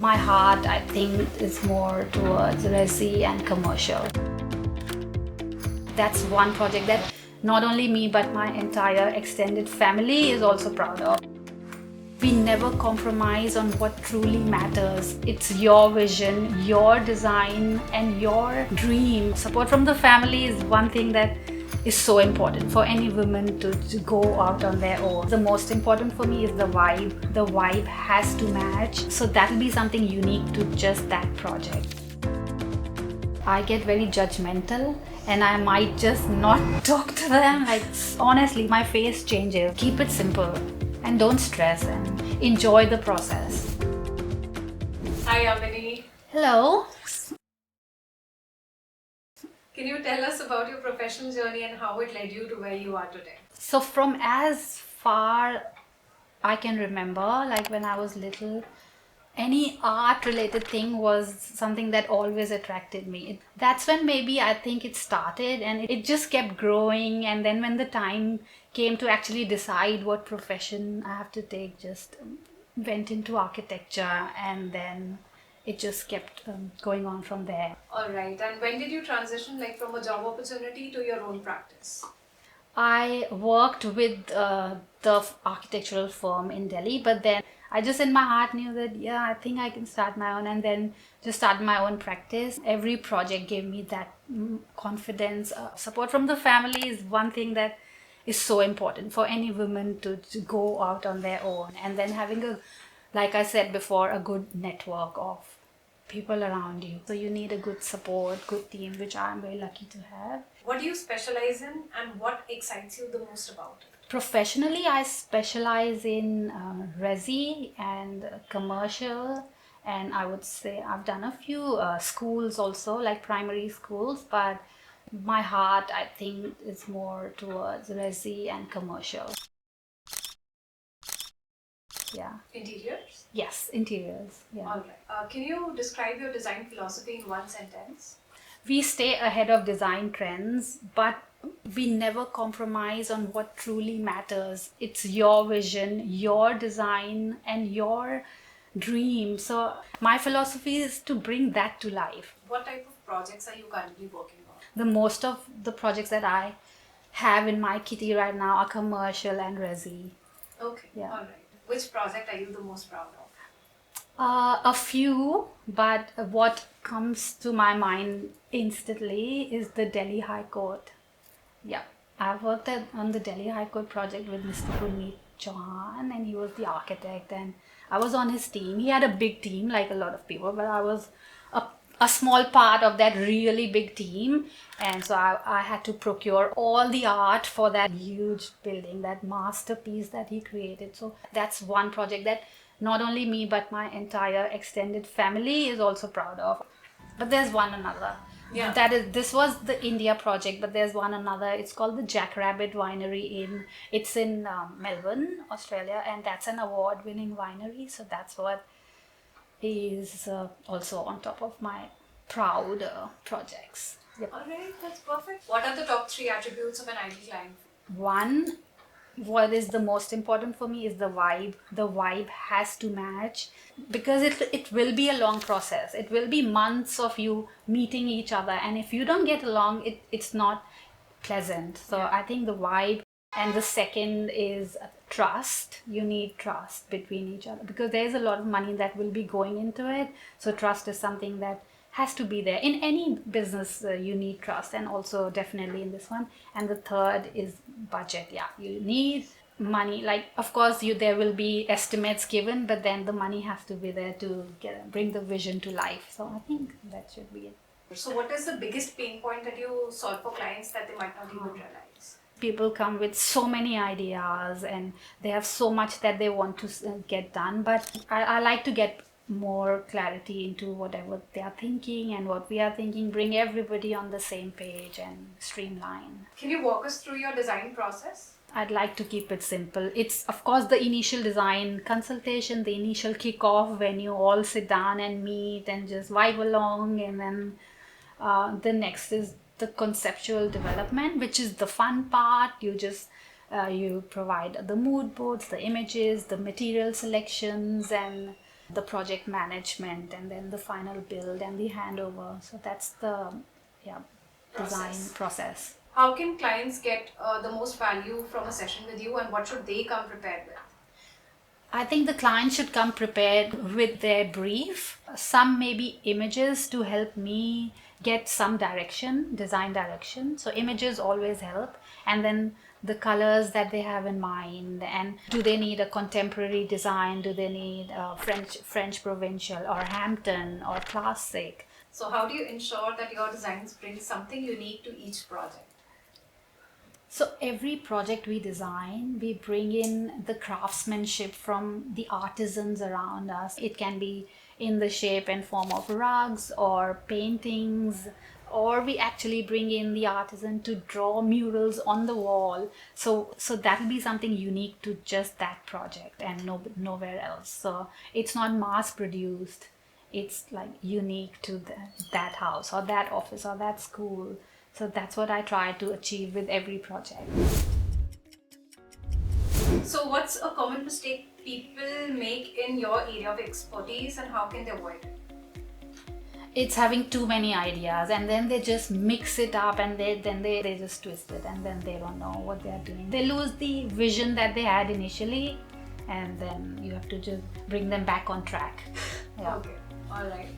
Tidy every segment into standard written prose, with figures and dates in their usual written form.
My heart, I think, is more towards resi and commercial. That's one project that not only me but my entire extended family is also proud of. We never compromise on what truly matters. It's your vision, your design, and your dream. Support from the family is one thing that is so important for any woman to go out on their own. The most important for me is the vibe. The vibe has to match. So that'll be something unique to just that project. I get very judgmental and I might just not talk to them. Like, honestly, my face changes. Keep it simple and don't stress and enjoy the process. Hi Yamini, Hello. can you tell us about your professional journey and how it led you to where you are today? So from as far I can remember, like when I was little, any art related thing was something that always attracted me. That's when maybe I think it started and it just kept growing, and then when the time came to actually decide what profession I have to take, just went into architecture, and then it just kept going on from there. Alright, and when did you transition from a job opportunity to your own practice? I worked with the architectural firm in Delhi, but then I just in my heart knew that, yeah, I think I can start my own, and then just start my own practice. Every project gave me that confidence. Support from the family is one thing that is so important for any woman to go out on their own, and then having like I said before, a good network of people around you. So you need a good support, good team, which I'm very lucky to have. What do you specialize in and what excites you the most about it? Professionally, I specialize in resi and commercial, and I would say I've done a few schools also, like primary schools, but my heart, I think, is more towards resi and commercial. Yeah. Interiors? Yes, interiors. Yeah. Alright. Can you describe your design philosophy in one sentence? We stay ahead of design trends, but we never compromise on what truly matters. It's your vision, your design, and your dream. So my philosophy is to bring that to life. What type of projects are you currently working on? The most of the projects that I have in my kitty right now are commercial and resi. Okay, Yeah. alright. Which project are you the most proud of? A few, but what comes to my mind instantly is the Delhi High Court. Yeah, I've worked on the Delhi High Court project with Mr. Gurmeet Chauhan, and he was the architect, and I was on his team. He had a big team, like a lot of people, but I was a small part of that really big team, and so I had to procure all the art for that huge building, that masterpiece that he created. So that's one project that not only me but my entire extended family is also proud of. But there's one another. Yeah. This was the India project, but there's one another. It's called the Jackrabbit Winery it's in Melbourne, Australia, and that's an award-winning winery. So that's what is also on top of my proud projects. Yep. Alright, that's perfect. What are the top 3 attributes of an ideal client? One, what is the most important for me is the vibe. The vibe has to match, because it will be a long process. It will be months of you meeting each other, and if you don't get along, it's not pleasant. So Yeah. I think the vibe. And the second is trust. You need trust between each other, because there's a lot of money that will be going into it. So trust is something that has to be there. In any business, you need trust, and also definitely in this one. And the third is budget. Yeah, you need money. Like, of course, there will be estimates given, but then the money has to be there to bring the vision to life. So I think that should be it. So what is the biggest pain point that you solve for clients that they might not even realize? People come with so many ideas and they have so much that they want to get done, but I like to get more clarity into whatever they are thinking and what we are thinking, bring everybody on the same page and streamline. Can you walk us through your design process? I'd like to keep it simple. It's, of course, the initial design consultation, the initial kickoff when you all sit down and meet and just vibe along, and then the next is the conceptual development, which is the fun part. You provide the mood boards, the images, the material selections, and the project management, and then the final build and the handover. So that's the design process. How can clients get the most value from a session with you, and what should they come prepared with? I think the client should come prepared with their brief, some maybe images to help me get some direction, design direction. So images always help, and then the colors that they have in mind, and do they need a contemporary design, do they need French provincial or Hampton or classic. So how do you ensure that your designs bring something unique to each project? So every project we design, we bring in the craftsmanship from the artisans around us. It can be in the shape and form of rugs or paintings, or we actually bring in the artisan to draw murals on the wall. So that'll be something unique to just that project and nowhere else. So it's not mass produced. It's like unique to that house or that office or that school. So that's what I try to achieve with every project. So what's a common mistake people make in your area of expertise, and how can they avoid it? It's having too many ideas, and then they just mix it up, and then they just twist it, and then they don't know what they're doing. They lose the vision that they had initially, and then you have to just bring them back on track. Yeah. Okay, alright.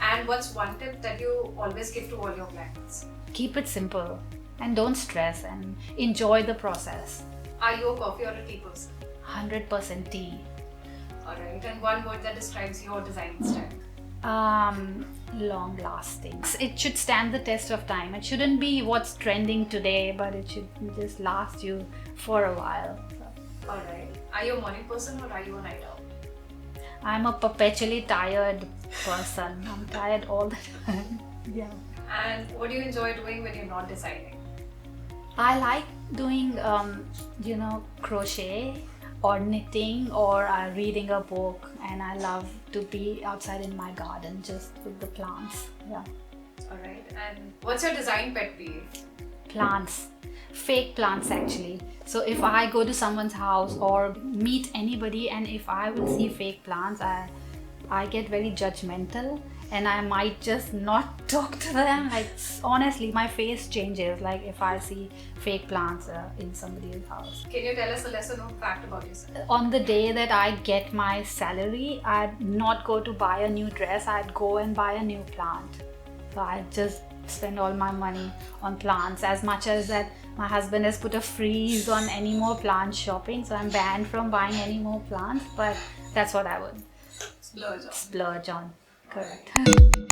And what's one tip that you always give to all your clients? Keep it simple and don't stress, and enjoy the process. Are you a coffee or a tea person? 100% tea. Alright, and one word that describes your designing style? Long lasting. It should stand the test of time. It shouldn't be what's trending today, but it should just last you for a while. So. Alright. Are you a morning person or are you a night owl? I'm a perpetually tired person. I'm tired all the time. Yeah. And what do you enjoy doing when you're not designing? I like doing, crochet or knitting or reading a book, and I love to be outside in my garden just with the plants. Yeah. Alright. And what's your design pet peeve? Plants. Fake plants actually. So if I go to someone's house or meet anybody, and if I will see fake plants, I get very judgmental, and I might just not talk to them. Like, honestly, my face changes like if I see fake plants in somebody's house. Can you tell us a lesser known fact about yourself? On the day that I get my salary, I'd not go to buy a new dress, I'd go and buy a new plant. So I just spend all my money on plants, as much as that my husband has put a freeze on any more plant shopping, so I'm banned from buying any more plants, but that's what I would Splurge on. splurge on. Correct.